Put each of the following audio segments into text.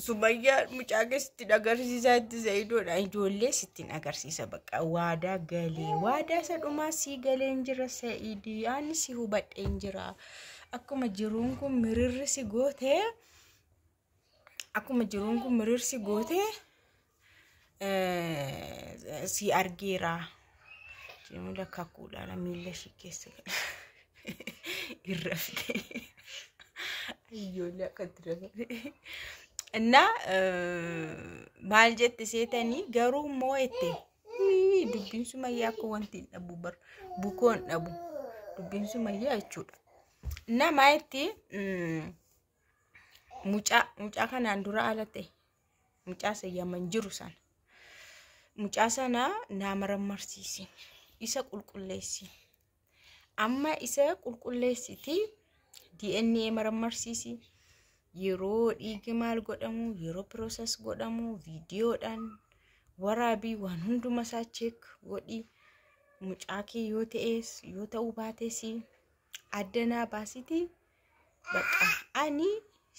Sumayyaa mucaa keessatti agarsiisaa itti Zaidoodha. Ijoollee sitti agarsiisa bakka waadaa galee. Waadaa isa dhumaa sii galeen jira Saidii. Ani si hubadheen jira. Akkuma jiruun kun mirirrisi gootee. Akkuma jiruun kun mirirsi gootee. Si argeera. Jiruudha kakuudhaan miila shi keessa irrafte. Ijoollee akkatti dabalee. እና ማልጀት ሴተኒ ገሩ ሞይቴ ዱቢን ሱመያ እኮ ወንቲ ነቡ በር ቡኮን ነቡ ዱቢን ሱመያ አይቹዳ እና ማይቲ ሙጫ ካን አንዱራ አለቴ ሙጫ ሰየመን ጅሩሳን ሙጫ ሰና ናመረመርሲሲ ኢሰ ቁልቁሌሲ አማ ኢሰ ቁልቁሌሲቲ ዲኤንኤ መረመርሲሲ yeroo dhiigi maal godhamu yeroo process godhamu videodhaan waraabii waan hunduma isaa check godhi mucaa kee yoo ta'es yoo ta'u baates addanaa baasiti bakka ani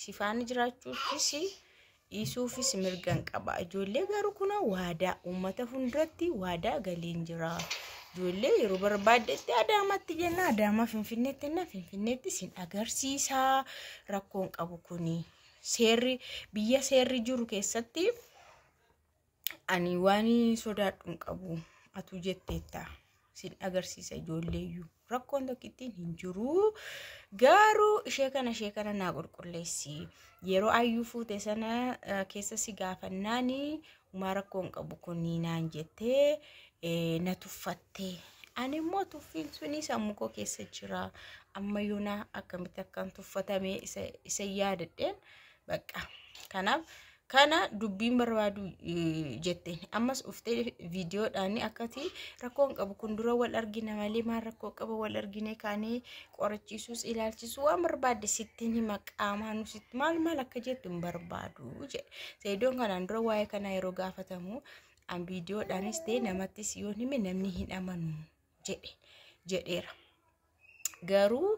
sifaan jiraachuufis isuufis mirgan qaba ijoollee garuu kuna waadaa uummata funduratti waadaa galeen jira ijoollee yeroo barbaadetti Adaamatti jenna Adaama Finfinneetti na Finfinneetti sin agarsiisaa rakkoon qabu kuni seerri biyya seerri jiru keessatti ani waani sodaadhuun qabu atu jetteetta sin agarsiisa ijoolleeyyuu rakkoon tokkittiin hin jiru garuu ishee kana naa qulqulleessi yeroo ayyuu fuute sana keessa si gaafannaani uma rakkoon qabu kuni naan jettee na tuffatte ani immoo tuffiin suni sammuu koo keessa jira amma yoona akkamitti akkan tuffatame isa yaadadheen bakka kanaaf kana dubbiin barbaadu jette ammas uftee videodhaan akkati rakkoon qabu kun dura wal argina malee maal rakkoo qaba wal argine kaanee qorachiisuus ilaalchisu waan barbaade sittiin hima qaamaan sitti maal akka jettu barbaadu jedhe Zaidoon kanaan dura waa'ee kana yeroo gaafatamu an videodhaanis ta'e namattis yoo hime namni hin amanu jedheera garuu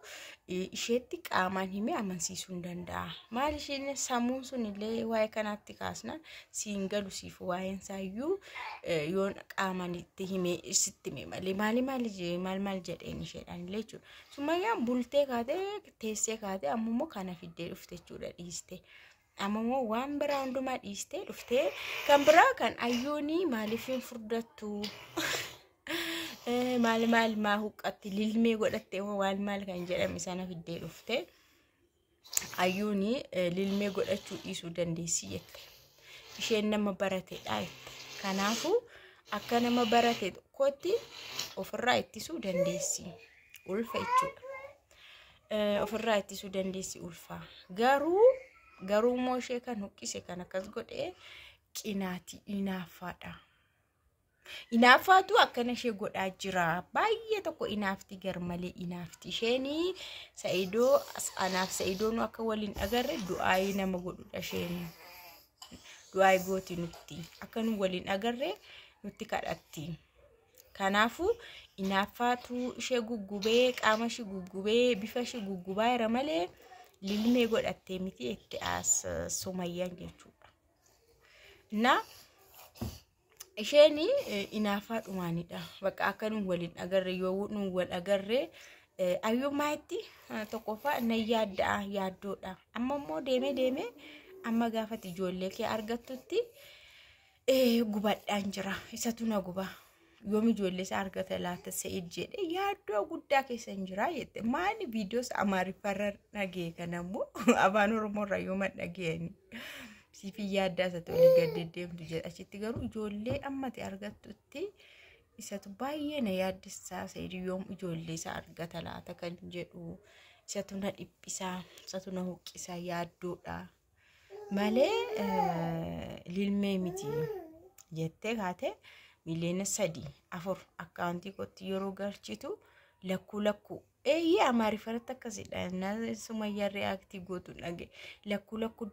isheetti qaamaan hime amansiisuu hin danda'a maal isheen sammuun sun illee waa'ee kanaatti kaasna siin galu siif waa'een saayyuu yoo qaamaan itti hime sitti hime malee maal jedheen isheedhaan illee jechuudha Sumayyaan bultee kaatee teessee kaatee ammoo kana fiddee dhufte jechuudha dhiiste ammoo waan biraa hundumaa dhiiste dhufte kan biraa kan ayyoonii maaliifin furdattu maal maa huqqatti lilmee godhatte maal kan jedhame sana fiddee dhufte ayyoonii lilmee godhachuu dhiisuu dandeessi jette isheen nama barateedha kanaafu akka nama barate tokkotti ofirraa ittisuu dandeessi ulfa jechuudha ofirraa ittisuu dandeessi ulfa garuu mooshee kan huqqise kan akkas godhee qinaati inaafaatu akkana ishee godhaa jira baay'ee tokko inaafti garmalee inaafti isheenii Saidoo anaaf Saidoon akka waliin agarre du'aayii nama godhudha isheen du'aayii gooti nutti akka nu waliin agarre nutti kadhatti kanaafu inaafaatu ishee guggubee qaama ishee guggubee bifa ishee guggubaa jira malee lilmee godhattee miti itti as Sumayyaan jechuudha na isheen inaafaa dhumaanidha bakka akka nu waliin agarre yoo nu wal agarre ayyumaatti tokkoffaa na yaaddoodha amma immoo deemee amma gaafati ijoollee kee argattutti gubadhaan jira isatu na guba yoom ijoollee isaa argata laata Said jedhe yaaddoo guddaa keessa jira jette maali viidiyoos Amaariffaarra dhagee kanammoo afaan Oromoorra yoo madhageeni sifi yaaddaa isa tole gaddeemtu jedha achitti garuu ijoollee ammati argattutti isatu baay'ee na yaaddessaa Said yoom ijoollee isaa argata laata kan jedhu isatu na dhiphisaa isatu na huqqisaa yaaddoodha malee lilmee miti jettee kaate miliyoona 3-4 akkaawuntii kootti yeroo galchitu lakku Amaariffaarratti akkasidha na Sumayyaan reaaktii gootu dhage lakku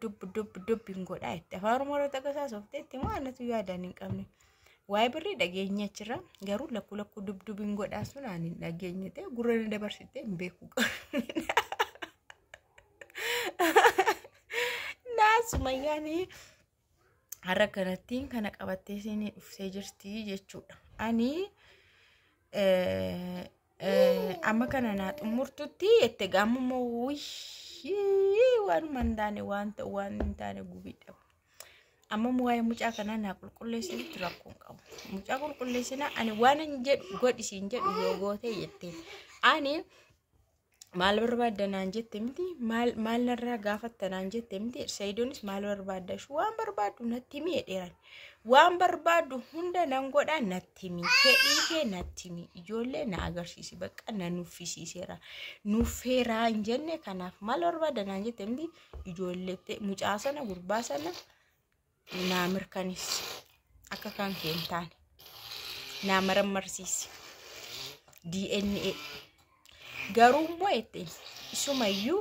dub hin godhaa itti afaan Oromoorratti akkasaa softeetti maanatu yaadaan hin qabne waa'ee birrii dhageenya jira garuu lakku dub hin godhaa sun ani hin dhageenye ta'e gurra na dabarsitee hin beeku Sumayyaanii har'a kanattiin kana qabattee isin dhuftee jirti jechuudha. Ani amma kana naa xumurtutti itti gaammoo waan mandaane waan taane gubidha. Amma muwaa'ee mucaa kana naa qulqulleessinitti rakkoon qabu. Mucaa qulqulleessina ani waan hin jedhu godhisiin jedhu yoo goote jettee ani maal barbaadda naan jette miti maal narraa gaafatta naan jette miti Sayiidoonis maal barbaadda waan barbaadu natti himi jedheeran waan barbaadu hunda nan godha natti himi fedhii kee natti himi ijoollee na agarsiisi bakka na nuffisiiseera nuffeeraa hin jenne kanaaf maal barbaadda naan jette miti ijoollee mucaa sana gurbaa sana naa mirkanis akka kan keentaan naa marammarsiisi DNA garummoo ette isumayyuu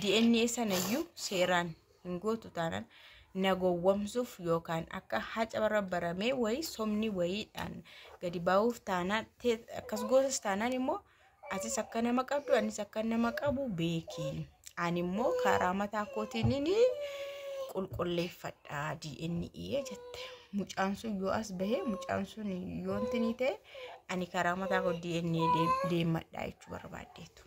DNA sanayyuu seeraan hin gootu taanaan nagowwamsuuf yookaan akka haca barbaramee wayi somni wayiidhaan gadi baa'uuf taanaan akkas goosas taanaan immoo asis akka nama qabdu anis akka nama qabu beeki ani immoo karaa mataa kootiin qulqulleeffadha DNA jette mucaan sun yoo as bahee mucaan sun yoo intini ta'e ani karaa mataa koo DNA deemadha jechuu barbaaddeetu.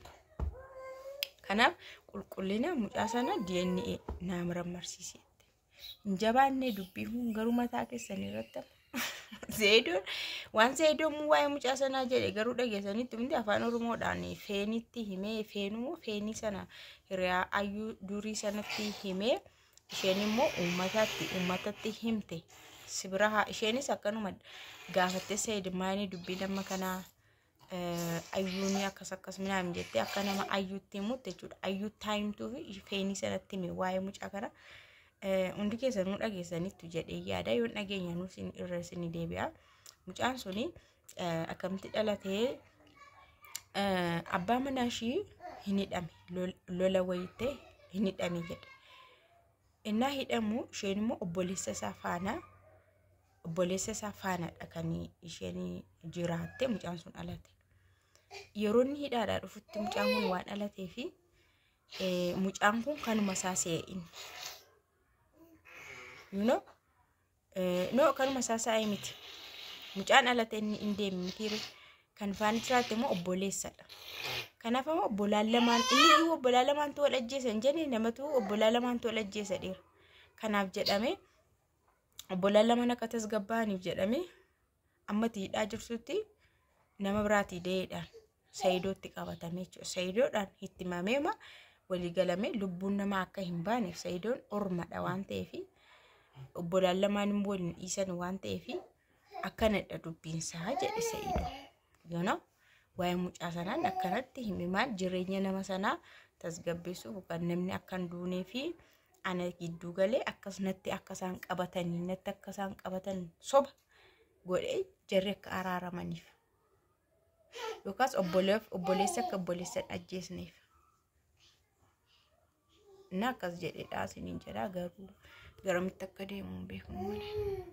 Kanaaf qulqullina mucaa sana DNA naa marammarsiisetti. Injabaanne dubbii kun garuu mataa keessanii irratti Sayiidoon waan Sayiidoon waa'ee mucaa sanaa jedhe garuu dhageessanitti miti afaan Oromoodhaan feenitti himee feenii sana hiriyaa ayyuu durii sanatti himee isheen immoo uummatatti himte. Sibiraha isheenis akkanuma gaafatte Sayiid maani dubbii nama kana ayyuuni akkas minaan jette akka nama ayyuutti himutti jechuudha. Ayyuu taayimtuu fi feenii sanatti hime waa'ee mucaa kana hundi keessanuu dhageessanitti jedhee yaada yoo dhageenya nuus irra isin deebi'a. Mucaan suni akkamitti dhalatee abbaa manaa ishii hin hidhame lola wayiittee hin hidhame jedhe. Innaa hidhamu isheen immoo obboleessa isaa faanadha kan isheen jiraatte mucaan sun dhalate. Yeroo inni hidhaadhaa dhufutti mucaan kun waan dhalatee fi mucaan kun kanuma isaa see'in. Kanuma isaa see'ee miti. Mucaan dhalate inni hin deemne miti kan faan jiraate immoo obboleessadha. Kanaaf immoo obbolaan lamaan tola ajjeesan jennee namatu obbolaan lamaan tola ajjeesa dheera. Kanaaf jedhame obbolaan lamaan akka tasgabbaa'aniif jedhame amma hidhaa jirtutti nama biraatii dee'eedhaan Sayiidootti qabatame jechuudha. Sayiidoodhaan itti mameema walii galame lubbuun namaa akka hin baaneef Sayiidoon ormadha waan ta'eef obbolaan lamaan immoo waliin dhiisan waan ta'eef akkanadha dubbiinsaa jedhe Sayiidoo. Yoona waa'ee mucaa sanaan akkanatti hime maal jireenya nama sanaa tasgabbeessuuf kan namni akkan duunee fi ana gidduu galee akkasumatti akkasaan qabatanii natti akkasaan qabatan soba godhee jarri akka araaramaniif yookaas obboleessa akka obboleessa ajjeesneef na akkas jedhee dhaasiniin jedhaa garuu garamitti akka deemu hin beeknu malee.